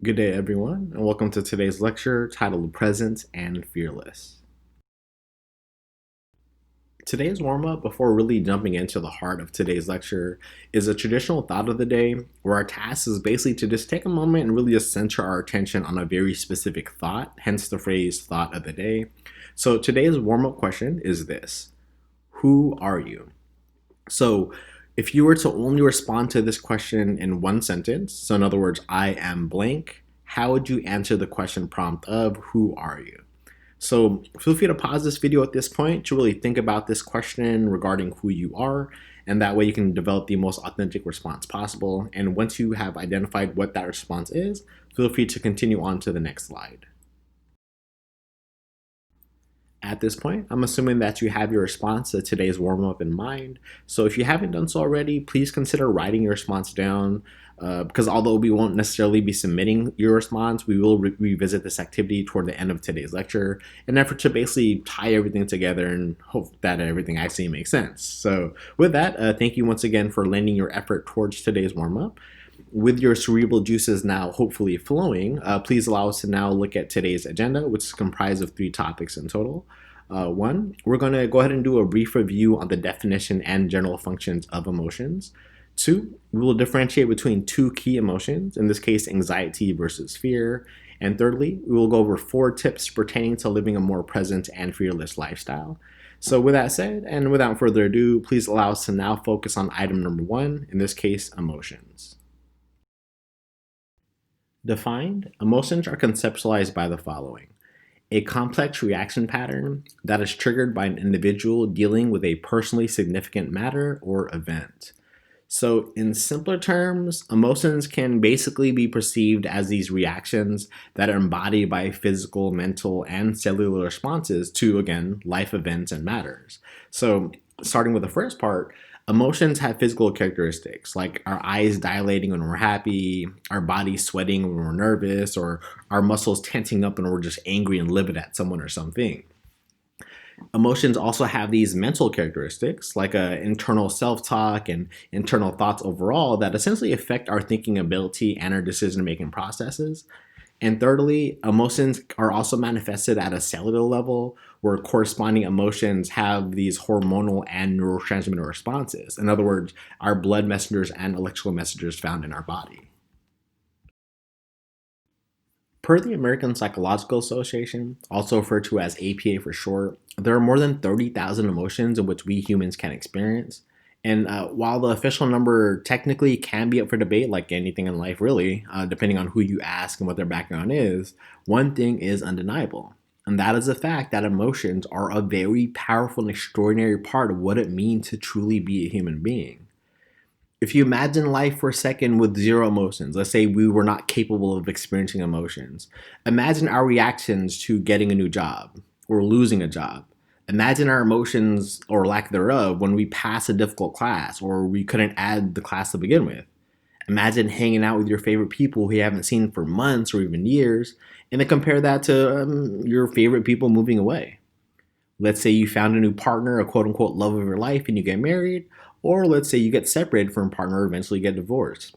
Good day, everyone, and welcome to today's lecture titled Present and Fearless. Today's warm up, before really jumping into the heart of today's lecture, is a traditional thought of the day where our task is basically to just take a moment and really just center our attention on a very specific thought, hence the phrase thought of the day. So today's warm up question is this: who are you? So, if you were to only respond to this question in one sentence, so in other words, I am blank, how would you answer the question prompt of who are you? So, feel free to pause this video at this point to really think about this question regarding who you are, and that way you can develop the most authentic response possible. And once you have identified what that response is, feel free to continue on to the next slide. At this point, I'm assuming that you have your response to today's warm up in mind. So if you haven't done so already, please consider writing your response down. Because although we won't necessarily be submitting your response, we will revisit this activity toward the end of today's lecture in an effort to basically tie everything together and hope that everything actually makes sense. So with that, thank you once again for lending your effort towards today's warm up. With your cerebral juices now hopefully flowing, please allow us to now look at today's agenda, which is comprised of 3 topics in total. One, we're going to go ahead and do a brief review on the definition and general functions of emotions. Two, we will differentiate between 2 key emotions, in this case, anxiety versus fear. And thirdly, we will go over 4 tips pertaining to living a more present and fearless lifestyle. So, with that said, and without further ado, please allow us to now focus on item number 1, in this case, emotions. Defined, emotions are conceptualized by the following: a complex reaction pattern that is triggered by an individual dealing with a personally significant matter or event. So, in simpler terms, emotions can basically be perceived as these reactions that are embodied by physical, mental, and cellular responses to, again, life events and matters. So, starting with the first part, emotions have physical characteristics like our eyes dilating when we're happy, our bodies sweating when we're nervous, or our muscles tensing up when we're just angry and livid at someone or something. Emotions also have these mental characteristics like internal self-talk and internal thoughts overall that essentially affect our thinking ability and our decision-making processes. And thirdly, emotions are also manifested at a cellular level where corresponding emotions have these hormonal and neurotransmitter responses. In other words, our blood messengers and electrical messengers found in our body. Per the American Psychological Association, also referred to as APA for short, there are more than 30,000 emotions in which we humans can experience. And while the official number technically can be up for debate, like anything in life really, depending on who you ask and what their background is, one thing is undeniable. And that is the fact that emotions are a very powerful and extraordinary part of what it means to truly be a human being. If you imagine life for a second with zero emotions, let's say we were not capable of experiencing emotions, imagine our reactions to getting a new job or losing a job. Imagine our emotions or lack thereof when we pass a difficult class or we couldn't add the class to begin with. Imagine hanging out with your favorite people who you haven't seen for months or even years, and then compare that to your favorite people moving away. Let's say you found a new partner, a quote unquote love of your life, and you get married, or let's say you get separated from a partner, eventually get divorced.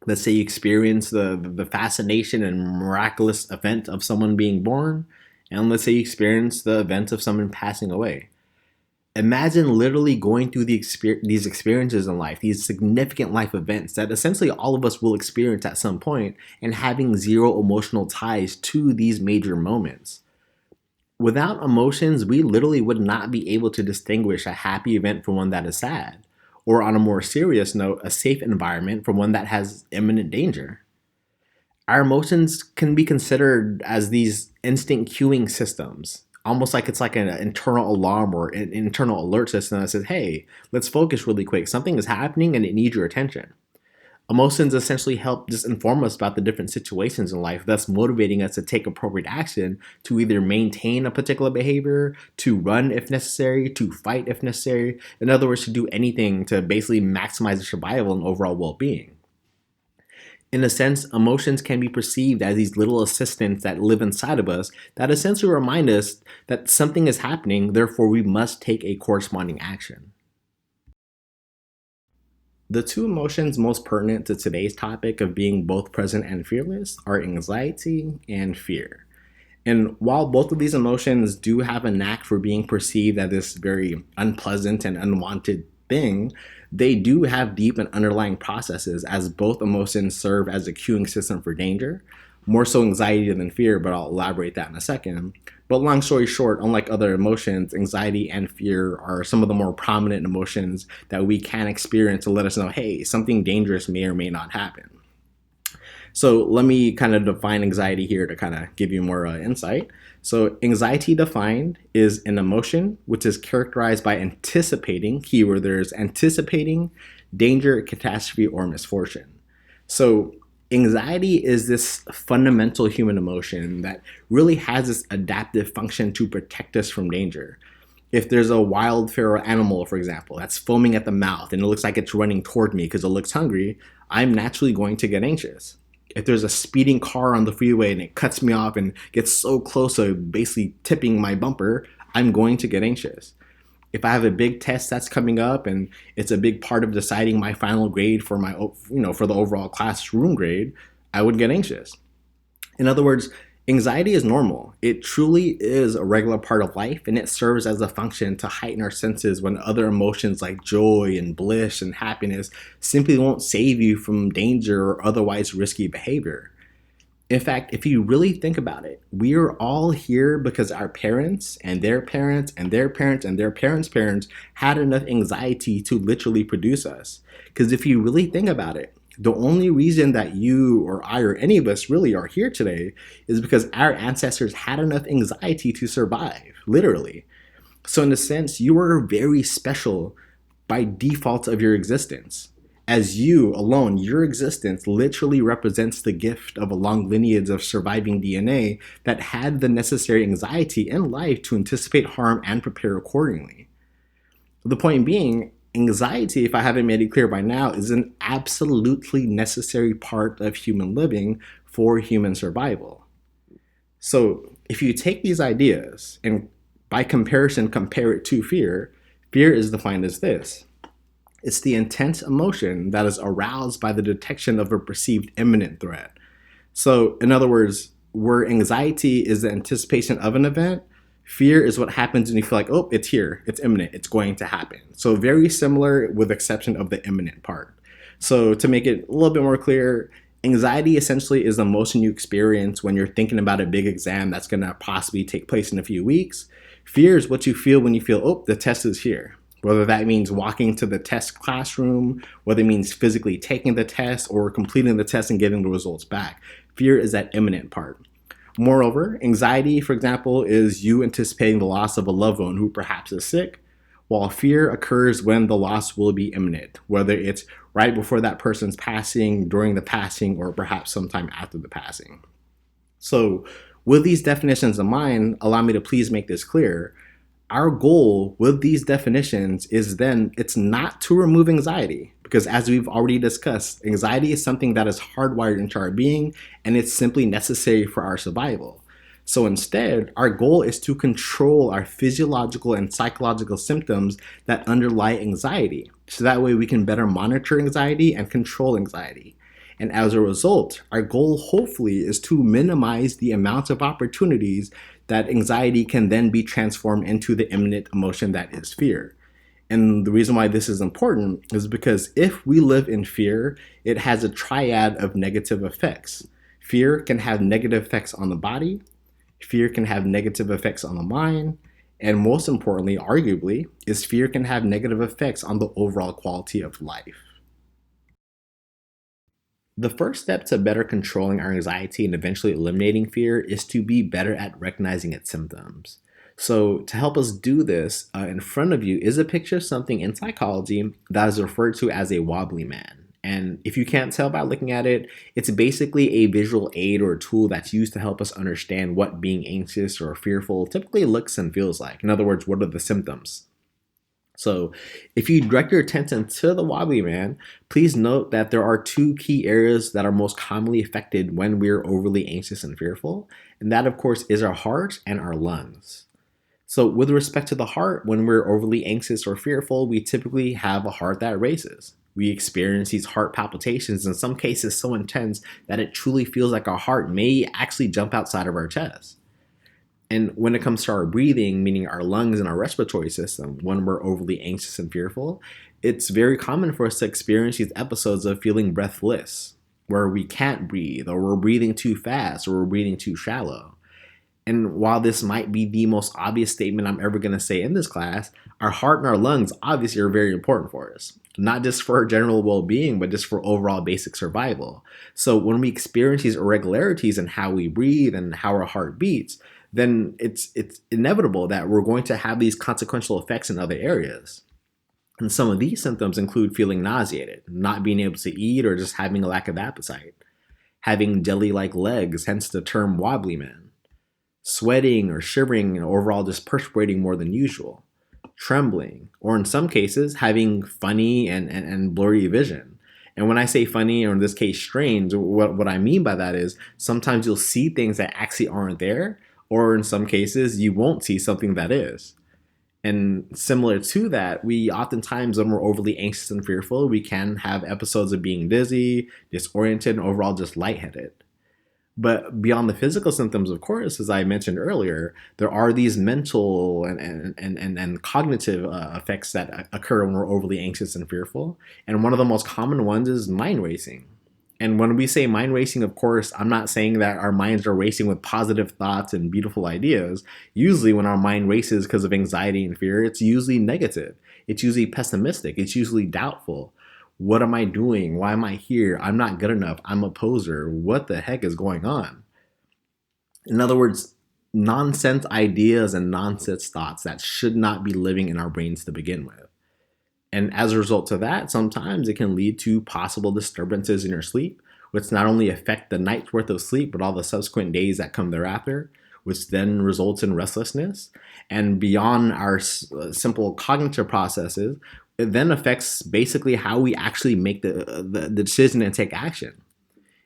Let's say you experience the fascination and miraculous event of someone being born, and let's say you experience the event of someone passing away. Imagine literally going through these experiences in life, these significant life events that essentially all of us will experience at some point, and having zero emotional ties to these major moments. Without emotions, we literally would not be able to distinguish a happy event from one that is sad, or on a more serious note, a safe environment from one that has imminent danger. Our emotions can be considered as these instant cueing systems, almost like it's like an internal alarm or an internal alert system that says, hey, let's focus really quick. Something is happening and it needs your attention. Emotions essentially help just inform us about the different situations in life, thus motivating us to take appropriate action to either maintain a particular behavior, to run if necessary, to fight if necessary. In other words, to do anything to basically maximize the survival and overall well being. In a sense, emotions can be perceived as these little assistants that live inside of us that essentially remind us that something is happening, therefore, we must take a corresponding action. The two emotions most pertinent to today's topic of being both present and fearless are anxiety and fear. And while both of these emotions do have a knack for being perceived as this very unpleasant and unwanted thing, they do have deep and underlying processes, as both emotions serve as a cueing system for danger. More so anxiety than fear, but I'll elaborate that in a second. But long story short, unlike other emotions, anxiety and fear are some of the more prominent emotions that we can experience to let us know, hey, something dangerous may or may not happen. So let me kind of define anxiety here to kind of give you more insight. So anxiety defined is an emotion which is characterized by anticipating, keyword there's anticipating danger, catastrophe, or misfortune. So anxiety is this fundamental human emotion that really has this adaptive function to protect us from danger. If there's a wild feral animal, for example, that's foaming at the mouth and it looks like it's running toward me because it looks hungry, I'm naturally going to get anxious. If there's a speeding car on the freeway and it cuts me off and gets so close to basically tipping my bumper, I'm going to get anxious. If I have a big test that's coming up and it's a big part of deciding my final grade for my for the overall classroom grade, I would get anxious. In other words, anxiety is normal. It truly is a regular part of life, and it serves as a function to heighten our senses when other emotions like joy and bliss and happiness simply won't save you from danger or otherwise risky behavior. In fact, if you really think about it, we are all here because our parents and their parents and their parents and their parents' parents had enough anxiety to literally produce us. Because if you really think about it, the only reason that you or I or any of us really are here today is because our ancestors had enough anxiety to survive, literally. So, in a sense, you are very special by default of your existence. As you alone, your existence literally represents the gift of a long lineage of surviving DNA that had the necessary anxiety in life to anticipate harm and prepare accordingly. The point being, anxiety, if I haven't made it clear by now, is an absolutely necessary part of human living for human survival. So, if you take these ideas and by comparison compare it to fear, fear is defined as this: it's the intense emotion that is aroused by the detection of a perceived imminent threat. So, in other words, where anxiety is the anticipation of an event, fear is what happens when you feel like, oh, it's here, it's imminent, it's going to happen. So, very similar with exception of the imminent part. So, to make it a little bit more clear, anxiety essentially is the emotion you experience when you're thinking about a big exam that's going to possibly take place in a few weeks. Fear is what you feel when you feel, oh, the test is here. Whether that means walking to the test classroom, whether it means physically taking the test or completing the test and getting the results back. Fear is that imminent part. Moreover, anxiety, for example, is you anticipating the loss of a loved one who perhaps is sick, while fear occurs when the loss will be imminent, whether it's right before that person's passing, during the passing, or perhaps sometime after the passing. So, with these definitions in mind, allow me to please make this clear. Our goal with these definitions is then it's not to remove anxiety, because as we've already discussed, anxiety is something that is hardwired into our being and it's simply necessary for our survival. So instead, our goal is to control our physiological and psychological symptoms that underlie anxiety. So that way we can better monitor anxiety and control anxiety. And as a result, our goal hopefully is to minimize the amount of opportunities that anxiety can then be transformed into the imminent emotion that is fear. And the reason why this is important is because if we live in fear, it has a triad of negative effects. Fear can have negative effects on the body, fear can have negative effects on the mind, and most importantly, arguably, is fear can have negative effects on the overall quality of life. The first step to better controlling our anxiety and eventually eliminating fear is to be better at recognizing its symptoms. So, to help us do this, in front of you is a picture of something in psychology that is referred to as a wobbly man. And if you can't tell by looking at it, it's basically a visual aid or a tool that's used to help us understand what being anxious or fearful typically looks and feels like. In other words, what are the symptoms? So, if you direct your attention to the wobbly man, please note that there are two key areas that are most commonly affected when we're overly anxious and fearful, and that, of course, is our heart and our lungs. So, with respect to the heart, when we're overly anxious or fearful, we typically have a heart that races. We experience these heart palpitations, in some cases so intense that it truly feels like our heart may actually jump outside of our chest. And when it comes to our breathing, meaning our lungs and our respiratory system, when we're overly anxious and fearful, it's very common for us to experience these episodes of feeling breathless, where we can't breathe, or we're breathing too fast, or we're breathing too shallow. And while this might be the most obvious statement I'm ever going to say in this class, our heart and our lungs obviously are very important for us. Not just for our general well being, but just for overall basic survival. So when we experience these irregularities in how we breathe and how our heart beats, then it's inevitable that we're going to have these consequential effects in other areas. And some of these symptoms include feeling nauseated, not being able to eat, or just having a lack of appetite, having jelly like legs, hence the term wobbly man, sweating or shivering and overall just perspiring more than usual, trembling, or in some cases, having funny and blurry vision. And when I say funny, or in this case, strange, what I mean by that is sometimes you'll see things that actually aren't there, or in some cases, you won't see something that is. And similar to that, we oftentimes, when we're overly anxious and fearful, we can have episodes of being dizzy, disoriented, and overall just lightheaded. But beyond the physical symptoms, of course, as I mentioned earlier, there are these mental and cognitive effects that occur when we're overly anxious and fearful. And one of the most common ones is mind racing. And when we say mind racing, of course, I'm not saying that our minds are racing with positive thoughts and beautiful ideas. Usually, when our mind races because of anxiety and fear, it's usually negative. It's usually pessimistic. It's usually doubtful. What am I doing? Why am I here? I'm not good enough. I'm a poser. What the heck is going on? In other words, nonsense ideas and nonsense thoughts that should not be living in our brains to begin with. And as a result of that, sometimes it can lead to possible disturbances in your sleep, which not only affect the night's worth of sleep, but all the subsequent days that come thereafter, which then results in restlessness. And beyond our simple cognitive processes, it then affects basically how we actually make the decision and take action.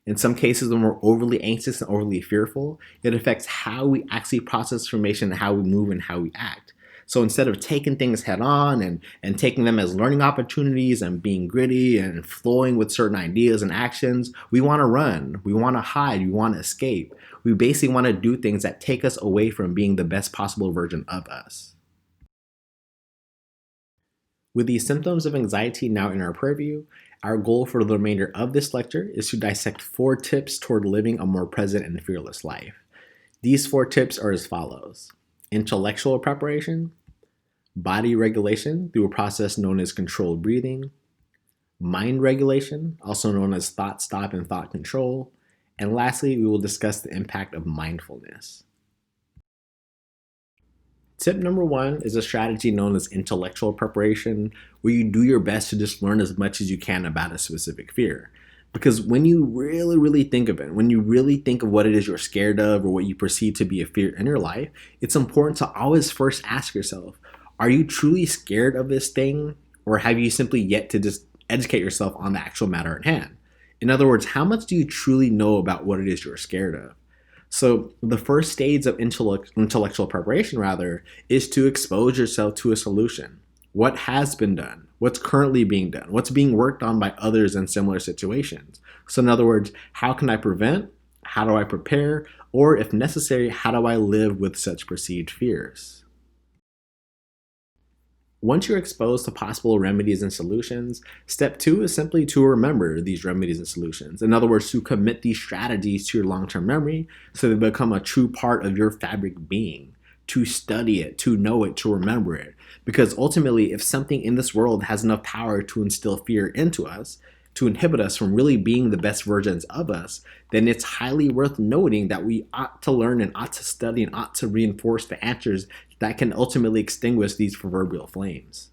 In some cases, when we're overly anxious and overly fearful, it affects how we actually process information, how we move, and how we act. So instead of taking things head on and taking them as learning opportunities and being gritty and flowing with certain ideas and actions, we want to run, we want to hide, we want to escape. We basically want to do things that take us away from being the best possible version of us. With these symptoms of anxiety now in our purview, our goal for the remainder of this lecture is to dissect 4 tips toward living a more present and fearless life. These 4 tips are as follows: intellectual preparation, body regulation through a process known as controlled breathing, mind regulation, also known as thought stop and thought control, and lastly, we will discuss the impact of mindfulness. Tip number 1 is a strategy known as intellectual preparation, where you do your best to just learn as much as you can about a specific fear. Because when you really, really think of it, when you really think of what it is you're scared of or what you perceive to be a fear in your life, it's important to always first ask yourself, are you truly scared of this thing? Or have you simply yet to just educate yourself on the actual matter at hand? In other words, how much do you truly know about what it is you're scared of? So the first stage of intellectual preparation, rather, is to expose yourself to a solution. What has been done? What's currently being done? What's being worked on by others in similar situations? So in other words, how can I prevent? How do I prepare? Or if necessary, how do I live with such perceived fears? Once you're exposed to possible remedies and solutions, step 2 is simply to remember these remedies and solutions. In other words, to commit these strategies to your long-term memory so they become a true part of your fabric being. To study it, to know it, to remember it. Because ultimately, if something in this world has enough power to instill fear into us, to inhibit us from really being the best versions of us, then it's highly worth noting that we ought to learn and ought to study and ought to reinforce the answers that can ultimately extinguish these proverbial flames.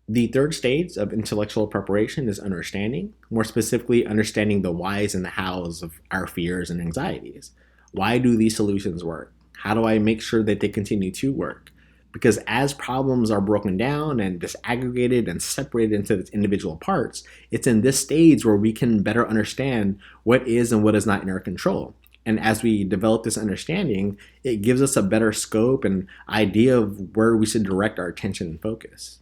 The third stage of intellectual preparation is understanding, more specifically, understanding the whys and the hows of our fears and anxieties. Why do these solutions work? How do I make sure that they continue to work? Because as problems are broken down and disaggregated and separated into its individual parts, it's in this stage where we can better understand what is and what is not in our control. And as we develop this understanding, it gives us a better scope and idea of where we should direct our attention and focus.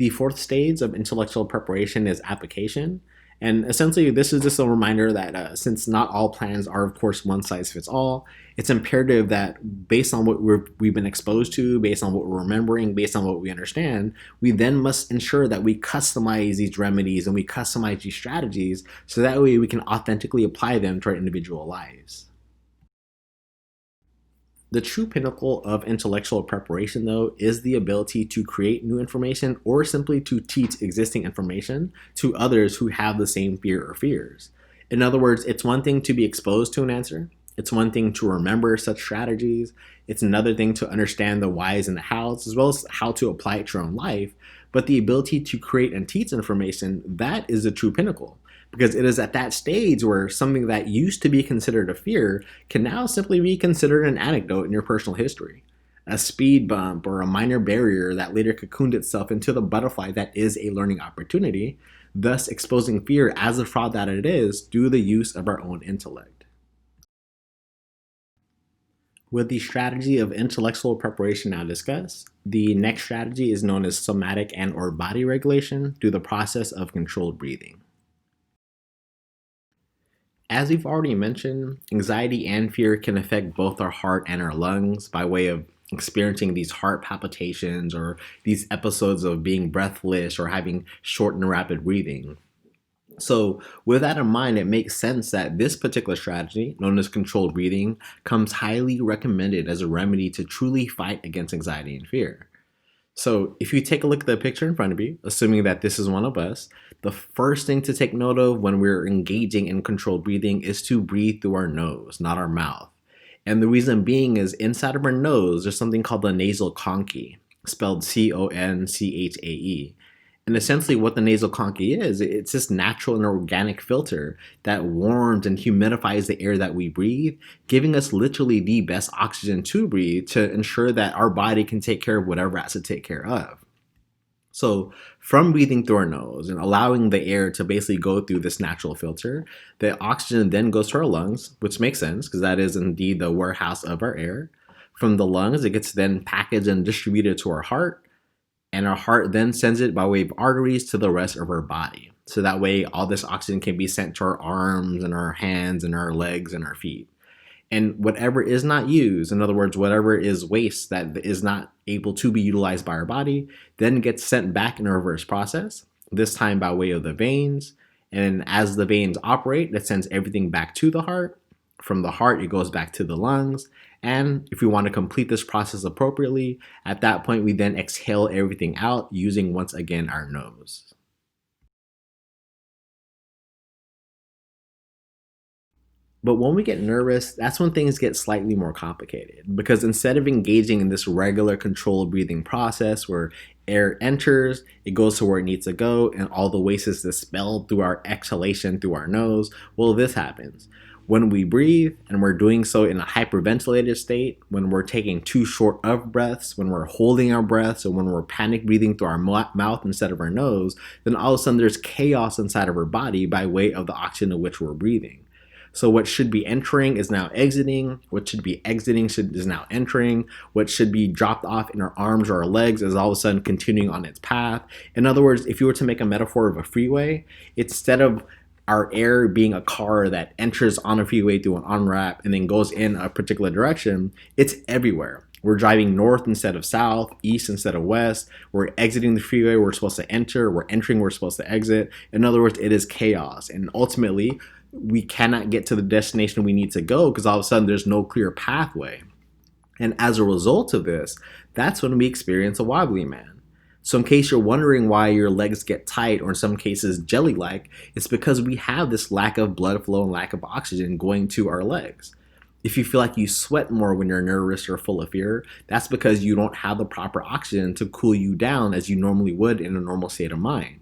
The fourth stage of intellectual preparation is application. And essentially, this is just a reminder that since not all plans are, of course, one size fits all, it's imperative that based on what we've been exposed to, based on what we're remembering, based on what we understand, we then must ensure that we customize these remedies and we customize these strategies so that way we can authentically apply them to our individual lives. The true pinnacle of intellectual preparation, though, is the ability to create new information or simply to teach existing information to others who have the same fear or fears. In other words, it's one thing to be exposed to an answer, it's one thing to remember such strategies, it's another thing to understand the whys and the hows, as well as how to apply it to your own life. But the ability to create and teach information, that is the true pinnacle. Because it is at that stage where something that used to be considered a fear can now simply be considered an anecdote in your personal history. A speed bump or a minor barrier that later cocooned itself into the butterfly that is a learning opportunity, thus exposing fear as the fraud that it is through the use of our own intellect. With the strategy of intellectual preparation now discussed, the next strategy is known as somatic and or body regulation through the process of controlled breathing. As we've already mentioned, anxiety and fear can affect both our heart and our lungs by way of experiencing these heart palpitations or these episodes of being breathless or having short and rapid breathing. So, with that in mind, it makes sense that this particular strategy, known as controlled breathing, comes highly recommended as a remedy to truly fight against anxiety and fear. So if you take a look at the picture in front of you, assuming that this is one of us, the first thing to take note of when we're engaging in controlled breathing is to breathe through our nose, not our mouth. And the reason being is inside of our nose, there's something called the nasal conchae, spelled Conchae. And essentially what the nasal conchae is, it's this natural and organic filter that warms and humidifies the air that we breathe, giving us literally the best oxygen to breathe to ensure that our body can take care of whatever it has to take care of. So from breathing through our nose and allowing the air to basically go through this natural filter, the oxygen then goes to our lungs, which makes sense because that is indeed the warehouse of our air. From the lungs, it gets then packaged and distributed to our heart, and our heart then sends it by way of arteries to the rest of our body. So that way all this oxygen can be sent to our arms and our hands and our legs and our feet. And whatever is not used, in other words, whatever is waste that is not able to be utilized by our body, then gets sent back in a reverse process, this time by way of the veins. And as the veins operate, it sends everything back to the heart. From the heart, it goes back to the lungs. And if we want to complete this process appropriately, at that point, we then exhale everything out using once again our nose. But when we get nervous, that's when things get slightly more complicated because instead of engaging in this regular controlled breathing process where air enters, it goes to where it needs to go, and all the waste is dispelled through our exhalation through our nose, well, this happens. When we breathe and we're doing so in a hyperventilated state, when we're taking too short of breaths, when we're holding our breaths, or when we're panic breathing through our mouth instead of our nose, then all of a sudden there's chaos inside of our body by way of the oxygen in which we're breathing. So what should be entering is now exiting. What should be exiting is now entering. What should be dropped off in our arms or our legs is all of a sudden continuing on its path. In other words, if you were to make a metaphor of a freeway, instead of our air being a car that enters on a freeway through an on-ramp and then goes in a particular direction, it's everywhere. We're driving north instead of south, east instead of west. We're exiting the freeway we're supposed to enter. We're entering we're supposed to exit. In other words, it is chaos. And ultimately, we cannot get to the destination we need to go because all of a sudden there's no clear pathway. And as a result of this, that's when we experience a wobbly man. So in case you're wondering why your legs get tight or in some cases jelly-like, it's because we have this lack of blood flow and lack of oxygen going to our legs. If you feel like you sweat more when you're nervous or full of fear, that's because you don't have the proper oxygen to cool you down as you normally would in a normal state of mind.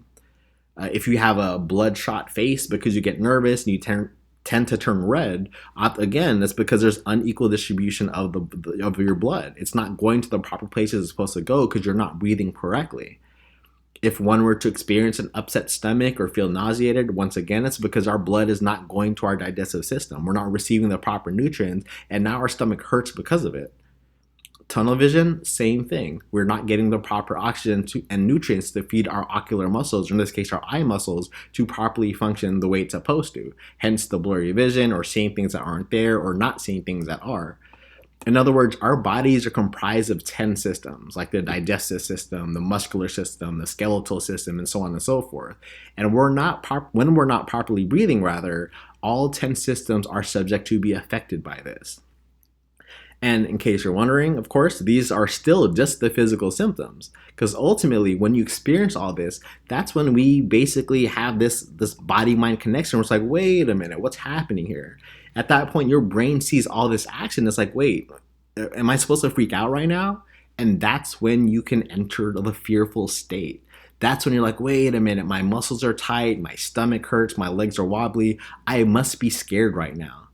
If you have a bloodshot face because you get nervous and you tend to turn red, again, that's because there's unequal distribution of your blood. It's not going to the proper places it's supposed to go because you're not breathing correctly. If one were to experience an upset stomach or feel nauseated, once again, it's because our blood is not going to our digestive system. We're not receiving the proper nutrients, and now our stomach hurts because of it. Tunnel vision, same thing. We're not getting the proper oxygen and nutrients to feed our ocular muscles, or in this case, our eye muscles, to properly function the way it's supposed to. Hence the blurry vision, or seeing things that aren't there, or not seeing things that are. In other words, our bodies are comprised of 10 systems, like the digestive system, the muscular system, the skeletal system, and so on and so forth. And when we're not properly breathing, rather, all 10 systems are subject to be affected by this. And in case you're wondering, of course, these are still just the physical symptoms. Because ultimately, when you experience all this, that's when we basically have this body-mind connection where it's like, wait a minute, what's happening here? At that point, your brain sees all this action. It's like, wait, am I supposed to freak out right now? And that's when you can enter the fearful state. That's when you're like, wait a minute, my muscles are tight, my stomach hurts, my legs are wobbly. I must be scared right now.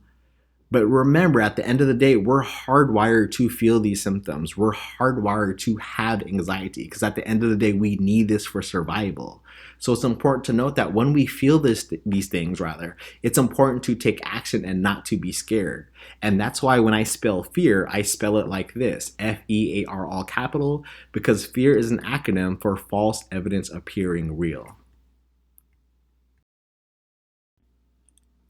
But remember, at the end of the day, we're hardwired to feel these symptoms. We're hardwired to have anxiety because at the end of the day, we need this for survival. So it's important to note that when we feel these things, rather, it's important to take action and not to be scared. And that's why when I spell fear, I spell it like this, F-E-A-R, all capital, because fear is an acronym for false evidence appearing real.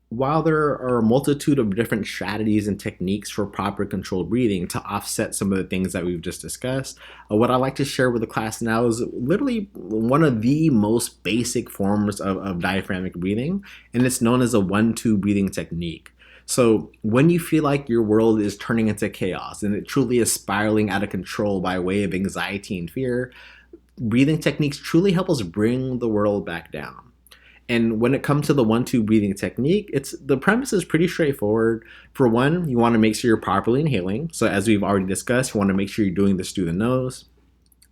While there are a multitude of different strategies and techniques for proper controlled breathing to offset some of the things that we've just discussed, what I'd like to share with the class now is literally one of the most basic forms of diaphragmatic breathing, and it's known as a 1-2 breathing technique. So when you feel like your world is turning into chaos and it truly is spiraling out of control by way of anxiety and fear, breathing techniques truly help us bring the world back down. And when it comes to the 1-2 breathing technique, the premise is pretty straightforward. For one, you want to make sure you're properly inhaling. So as we've already discussed, you want to make sure you're doing this through the nose.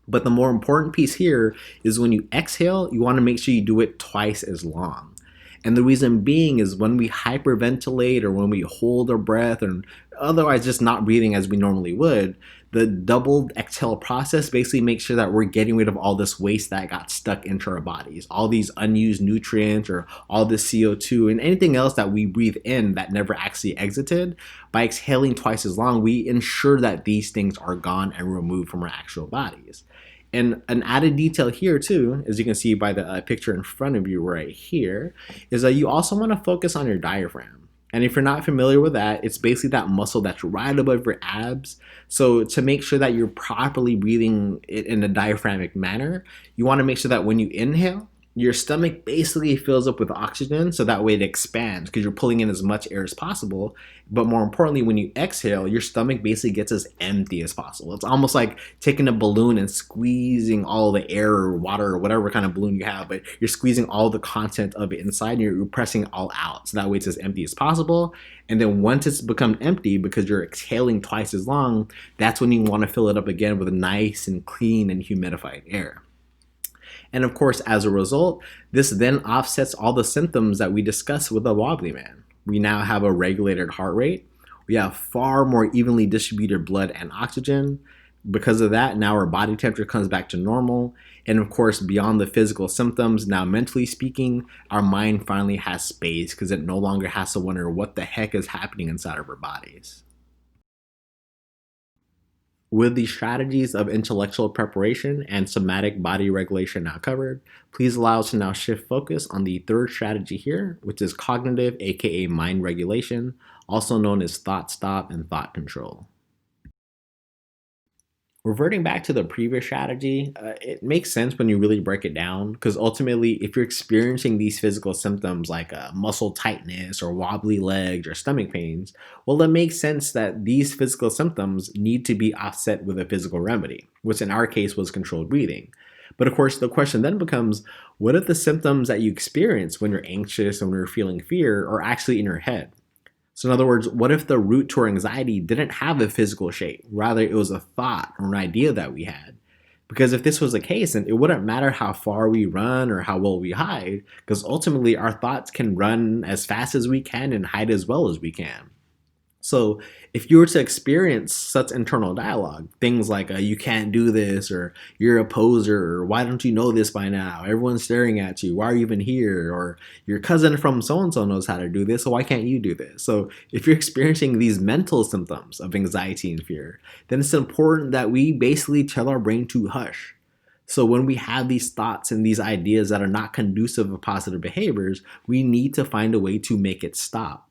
But the more important piece here is when you exhale, you want to make sure you do it twice as long. And the reason being is when we hyperventilate or when we hold our breath and otherwise just not breathing as we normally would, the doubled exhale process basically makes sure that we're getting rid of all this waste that got stuck into our bodies, all these unused nutrients or all this CO2 and anything else that we breathe in that never actually exited. By exhaling twice as long, we ensure that these things are gone and removed from our actual bodies. And an added detail here too, as you can see by the picture in front of you right here, is that you also want to focus on your diaphragm. And if you're not familiar with that, it's basically that muscle that's right above your abs. So to make sure that you're properly breathing it in a diaphragmatic manner, you want to make sure that when you inhale, your stomach basically fills up with oxygen so that way it expands because you're pulling in as much air as possible. But more importantly, when you exhale, your stomach basically gets as empty as possible. It's almost like taking a balloon and squeezing all the air or water or whatever kind of balloon you have, but you're squeezing all the content of it inside and you're pressing it all out. So that way it's as empty as possible. And then once it's become empty because you're exhaling twice as long, that's when you want to fill it up again with nice and clean and humidified air. And of course, as a result, this then offsets all the symptoms that we discussed with the wobbly man. We now have a regulated heart rate. We have far more evenly distributed blood and oxygen. Because of that, now our body temperature comes back to normal. And of course, beyond the physical symptoms, now mentally speaking, our mind finally has space because it no longer has to wonder what the heck is happening inside of our bodies. With the strategies of intellectual preparation and somatic body regulation now covered, please allow us to now shift focus on the third strategy here, which is cognitive, aka mind regulation, also known as thought stop and thought control. Reverting back to the previous strategy, it makes sense when you really break it down because ultimately, if you're experiencing these physical symptoms like muscle tightness or wobbly legs or stomach pains, well, it makes sense that these physical symptoms need to be offset with a physical remedy, which in our case was controlled breathing. But of course, the question then becomes, what if the symptoms that you experience when you're anxious and when you're feeling fear are actually in your head? So in other words, what if the root to our anxiety didn't have a physical shape? Rather, it was a thought or an idea that we had. Because if this was the case, then it wouldn't matter how far we run or how well we hide, because ultimately our thoughts can run as fast as we can and hide as well as we can. So, if you were to experience such internal dialogue, things like you can't do this, or you're a poser, or why don't you know this by now? Everyone's staring at you. Why are you even here? Or your cousin from so and so knows how to do this, so why can't you do this? So, if you're experiencing these mental symptoms of anxiety and fear, then it's important that we basically tell our brain to hush. So, when we have these thoughts and these ideas that are not conducive of positive behaviors, we need to find a way to make it stop.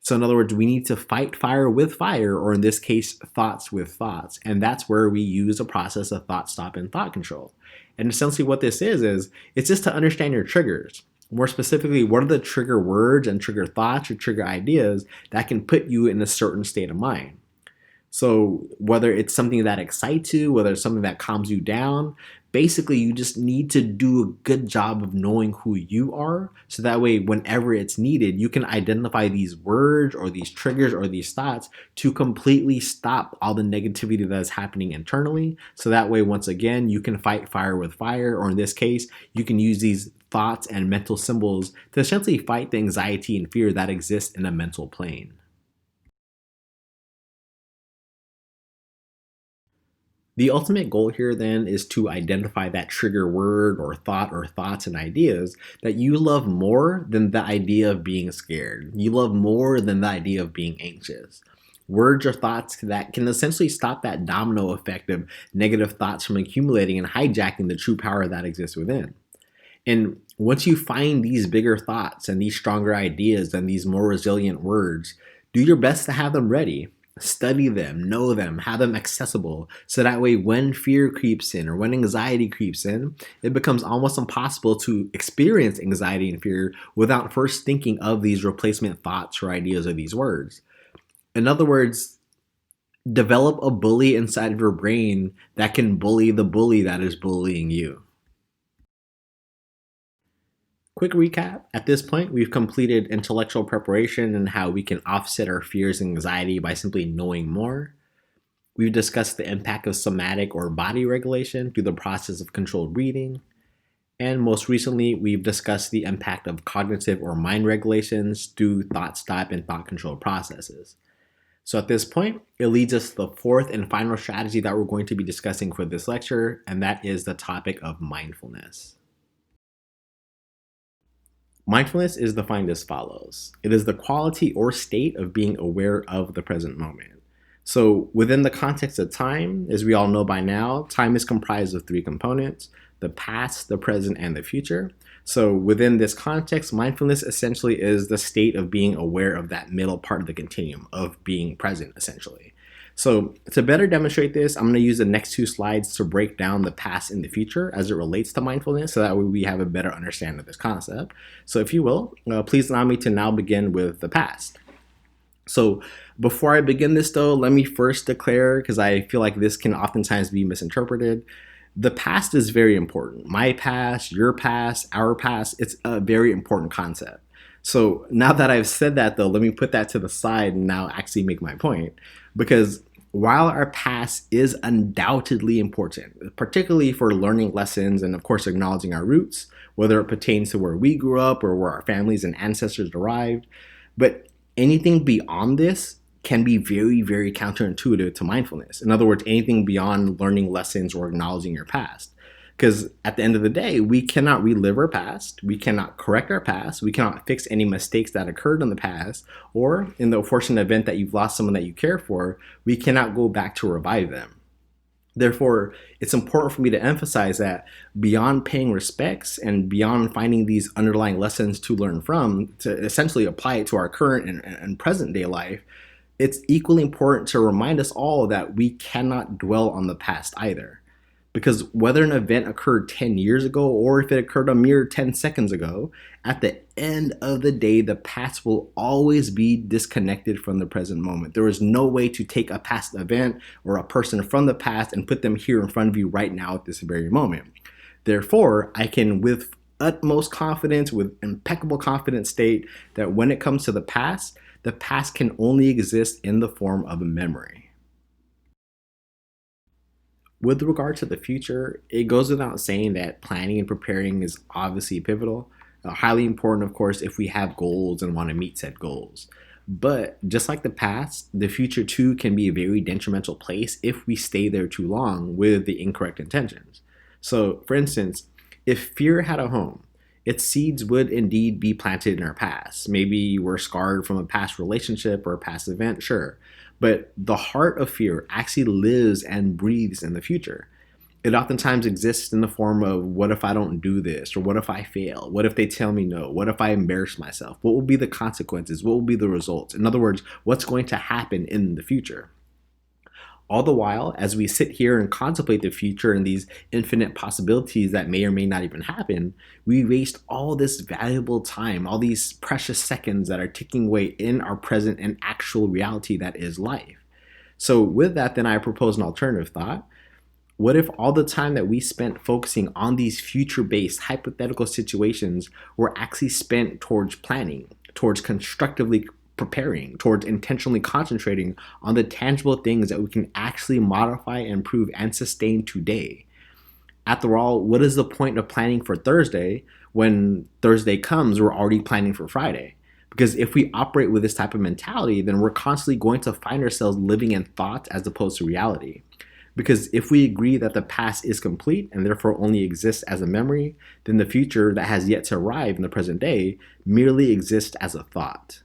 So, in other words, we need to fight fire with fire, or in this case, thoughts with thoughts. And that's where we use a process of thought stop and thought control. And essentially, what this is it's just to understand your triggers. More specifically, what are the trigger words and trigger thoughts or trigger ideas that can put you in a certain state of mind? So whether it's something that excites you, whether it's something that calms you down, basically you just need to do a good job of knowing who you are. So that way, whenever it's needed, you can identify these words or these triggers or these thoughts to completely stop all the negativity that is happening internally. So that way, once again, you can fight fire with fire, or in this case, you can use these thoughts and mental symbols to essentially fight the anxiety and fear that exists in a mental plane. The ultimate goal here then is to identify that trigger word or thought or thoughts and ideas that you love more than the idea of being scared. You love more than the idea of being anxious. Words or thoughts that can essentially stop that domino effect of negative thoughts from accumulating and hijacking the true power that exists within. And once you find these bigger thoughts and these stronger ideas and these more resilient words, do your best to have them ready. Study them, know them, have them accessible. So that way, when fear creeps in or when anxiety creeps in, it becomes almost impossible to experience anxiety and fear without first thinking of these replacement thoughts or ideas or these words. In other words, develop a bully inside of your brain that can bully the bully that is bullying you. Quick recap. At this point, we've completed intellectual preparation and how we can offset our fears and anxiety by simply knowing more. We've discussed the impact of somatic or body regulation through the process of controlled breathing. And most recently, we've discussed the impact of cognitive or mind regulations through thought stop and thought control processes. So at this point, it leads us to the fourth and final strategy that we're going to be discussing for this lecture, and that is the topic of mindfulness. Mindfulness is defined as follows. It is the quality or state of being aware of the present moment. So within the context of time, as we all know by now, time is comprised of three components: the past, the present, and the future. So within this context, mindfulness essentially is the state of being aware of that middle part of the continuum of being present, essentially. So to better demonstrate this, I'm going to use the next two slides to break down the past and the future as it relates to mindfulness, so that way we have a better understanding of this concept. So if you will, please allow me to now begin with the past. So before I begin this though, let me first declare, because I feel like this can oftentimes be misinterpreted, the past is very important. My past, your past, our past, it's a very important concept. So now that I've said that though, let me put that to the side and now actually make my point. Because while our past is undoubtedly important, particularly for learning lessons and of course acknowledging our roots, whether it pertains to where we grew up or where our families and ancestors derived, but anything beyond this can be very, very counterintuitive to mindfulness. In other words, anything beyond learning lessons or acknowledging your past. Because at the end of the day, we cannot relive our past, we cannot correct our past, we cannot fix any mistakes that occurred in the past, or in the unfortunate event that you've lost someone that you care for, we cannot go back to revive them. Therefore, it's important for me to emphasize that beyond paying respects and beyond finding these underlying lessons to learn from, to essentially apply it to our current and present day life, it's equally important to remind us all that we cannot dwell on the past either. Because whether an event occurred 10 years ago or if it occurred a mere 10 seconds ago, at the end of the day, the past will always be disconnected from the present moment. There is no way to take a past event or a person from the past and put them here in front of you right now at this very moment. Therefore, I can, with utmost confidence, with impeccable confidence, state that when it comes to the past can only exist in the form of a memory. With regard to the future, it goes without saying that planning and preparing is obviously pivotal. Highly important, of course, if we have goals and want to meet said goals. But just like the past, the future too can be a very detrimental place if we stay there too long with the incorrect intentions. So, for instance, if fear had a home, its seeds would indeed be planted in our past. Maybe we're scarred from a past relationship or a past event, sure. But the heart of fear actually lives and breathes in the future. It oftentimes exists in the form of what if I don't do this? Or what if I fail? What if they tell me no? What if I embarrass myself? What will be the consequences? What will be the results? In other words, what's going to happen in the future? All the while, as we sit here and contemplate the future and these infinite possibilities that may or may not even happen, we waste all this valuable time, all these precious seconds that are ticking away in our present and actual reality that is life. So, with that, then I propose an alternative thought. What if all the time that we spent focusing on these future based hypothetical situations were actually spent towards planning, towards constructively preparing, towards intentionally concentrating on the tangible things that we can actually modify, improve, and sustain today? After all, what is the point of planning for Thursday when Thursday comes, we're already planning for Friday? Because if we operate with this type of mentality, then we're constantly going to find ourselves living in thoughts as opposed to reality. Because if we agree that the past is complete and therefore only exists as a memory, then the future that has yet to arrive in the present day merely exists as a thought.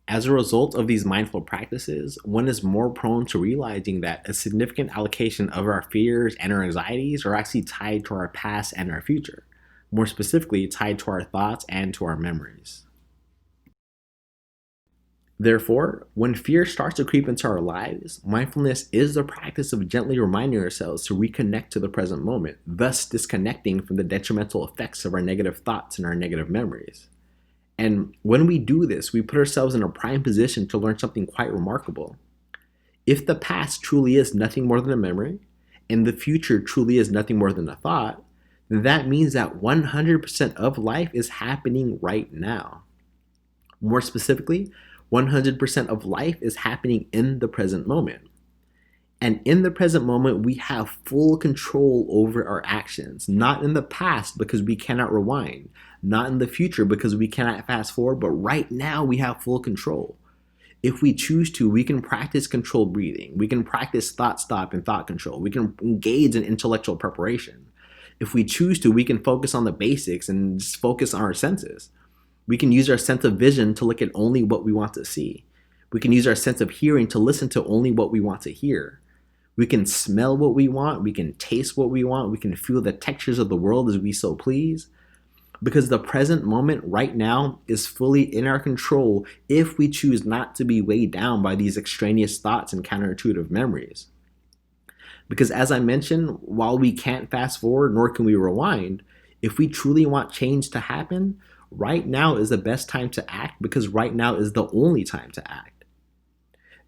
As a result of these mindful practices, one is more prone to realizing that a significant allocation of our fears and our anxieties are actually tied to our past and our future. More specifically, tied to our thoughts and to our memories. Therefore, when fear starts to creep into our lives, mindfulness is the practice of gently reminding ourselves to reconnect to the present moment, thus disconnecting from the detrimental effects of our negative thoughts and our negative memories. And when we do this, we put ourselves in a prime position to learn something quite remarkable. If the past truly is nothing more than a memory, and the future truly is nothing more than a thought, then that means that 100% of life is happening right now. More specifically, 100% of life is happening in the present moment. And in the present moment, we have full control over our actions, not in the past because we cannot rewind, not in the future because we cannot fast forward, but right now we have full control. If we choose to, we can practice controlled breathing. We can practice thought stop and thought control. We can engage in intellectual preparation. If we choose to, we can focus on the basics and just focus on our senses. We can use our sense of vision to look at only what we want to see. We can use our sense of hearing to listen to only what we want to hear. We can smell what we want. We can taste what we want. We can feel the textures of the world as we so please. Because the present moment right now is fully in our control if we choose not to be weighed down by these extraneous thoughts and counterintuitive memories. Because as I mentioned, while we can't fast forward nor can we rewind, if we truly want change to happen, right now is the best time to act because right now is the only time to act.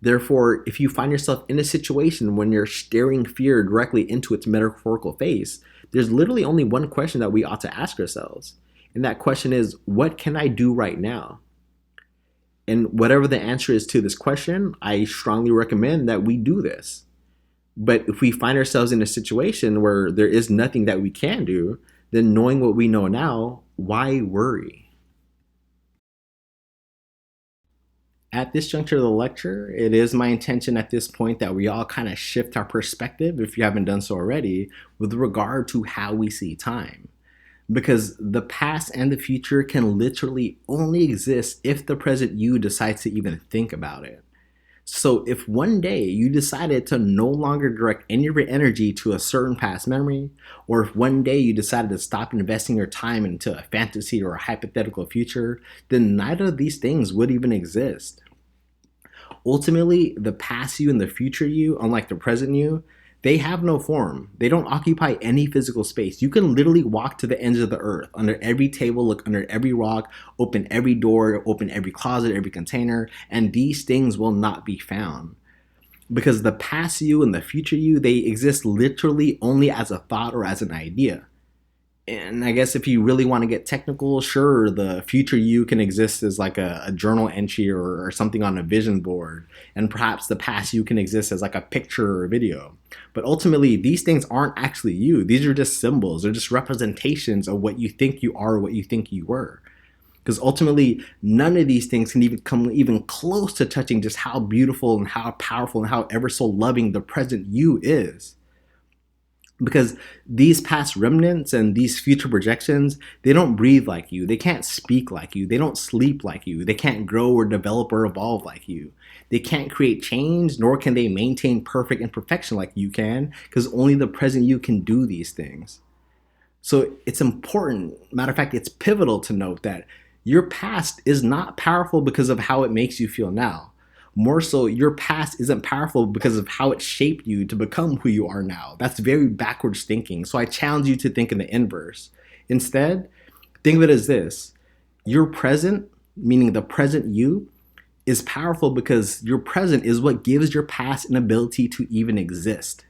Therefore, if you find yourself in a situation when you're staring fear directly into its metaphorical face, there's literally only one question that we ought to ask ourselves. And that question is, what can I do right now? And whatever the answer is to this question, I strongly recommend that we do this. But if we find ourselves in a situation where there is nothing that we can do, then knowing what we know now, why worry? At this juncture of the lecture, it is my intention at this point that we all kind of shift our perspective, if you haven't done so already, with regard to how we see time. Because the past and the future can literally only exist if the present you decides to even think about it. So if one day you decided to no longer direct any of your energy to a certain past memory, or if one day you decided to stop investing your time into a fantasy or a hypothetical future, then neither of these things would even exist. Ultimately, the past you and the future you, unlike the present you, they have no form. They don't occupy any physical space. You can literally walk to the ends of the earth, under every table, look under every rock, open every door, open every closet, every container, and these things will not be found. Because the past you and the future you, they exist literally only as a thought or as an idea. And I guess if you really want to get technical, sure, the future you can exist as like a journal entry or something on a vision board. And perhaps the past you can exist as like a picture or a video. But ultimately, these things aren't actually you. These are just symbols. They're just representations of what you think you are, what you think you were. Because ultimately, none of these things can even come even close to touching just how beautiful and how powerful and how ever so loving the present you is. Because these past remnants and these future projections, they don't breathe like you, they can't speak like you, they don't sleep like you, they can't grow or develop or evolve like you, they can't create change, nor can they maintain perfect imperfection like you can, because only the present you can do these things. So it's important, matter of fact, it's pivotal to note that your past is not powerful because of how it makes you feel now. More so, your past isn't powerful because of how it shaped you to become who you are now. That's very backwards thinking. So I challenge you to think in the inverse. Instead, think of it as this: your present, meaning the present you, is powerful because your present is what gives your past an ability to even exist.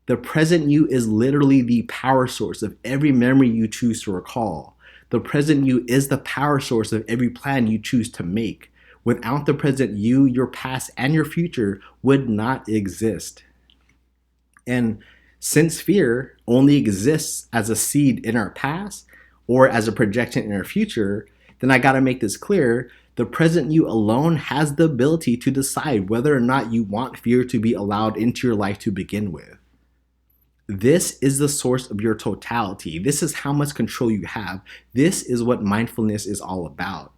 The present you is literally the power source of every memory you choose to recall. The present you is the power source of every plan you choose to make. Without the present you, your past and your future would not exist. And since fear only exists as a seed in our past or as a projection in our future, then I gotta make this clear. The present you alone has the ability to decide whether or not you want fear to be allowed into your life to begin with. This is the source of your totality. This is how much control you have. This is what mindfulness is all about.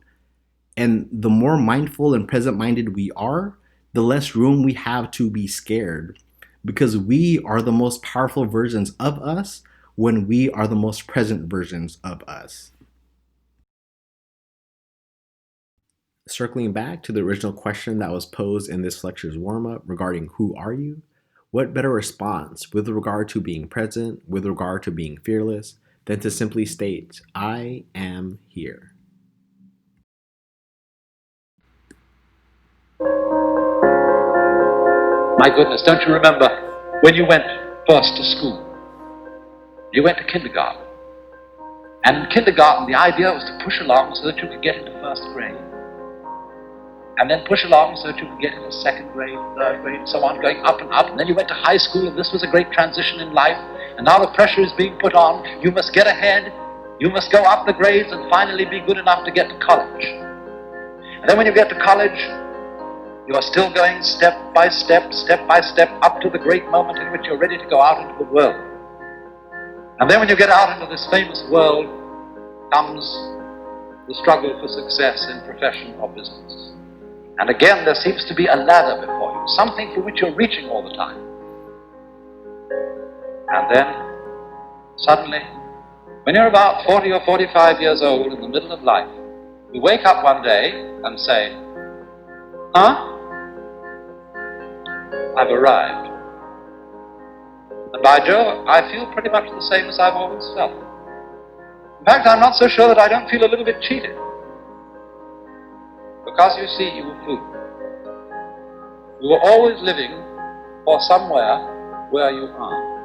And the more mindful and present minded we are, the less room we have to be scared, because we are the most powerful versions of us when we are the most present versions of us. Circling back to the original question that was posed in this lecture's warm up regarding who are you, what better response with regard to being present, with regard to being fearless, than to simply state, I am here? My goodness, don't you remember when you went first to school? You went to kindergarten. And in kindergarten, the idea was to push along so that you could get into first grade. And then push along so that you could get into second grade, third grade, and so on, going up and up. And then you went to high school, and this was a great transition in life. And now the pressure is being put on. You must get ahead. You must go up the grades and finally be good enough to get to college. And then when you get to college, you are still going step by step, up to the great moment in which you're ready to go out into the world. And then when you get out into this famous world, comes the struggle for success in profession or business. And again, there seems to be a ladder before you, something for which you're reaching all the time. And then, suddenly, when you're about 40 or 45 years old in the middle of life, you wake up one day and say, huh? I've arrived. And by Jove, I feel pretty much the same as I've always felt. In fact, I'm not so sure that I don't feel a little bit cheated. Because you see, you were fooled. You were always living for somewhere where you aren't.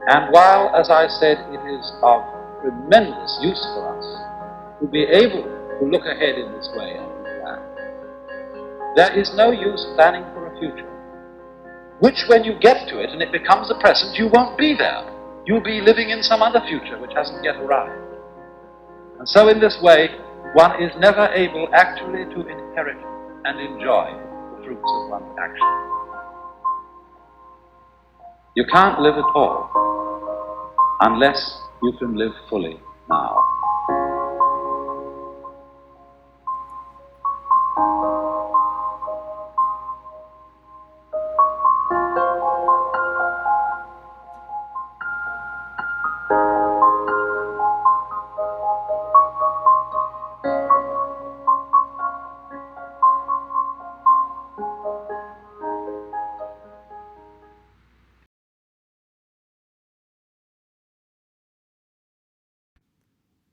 And while, as I said, it is of tremendous use for us to be able to look ahead in this way and plan, there is no use planning for a future, which when you get to it and it becomes the present, you won't be there. You'll be living in some other future which hasn't yet arrived. And so in this way, one is never able actually to inherit and enjoy the fruits of one's action. You can't live at all unless you can live fully now.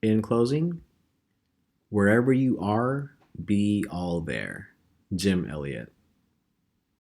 In closing, wherever you are, be all there. Jim Elliott.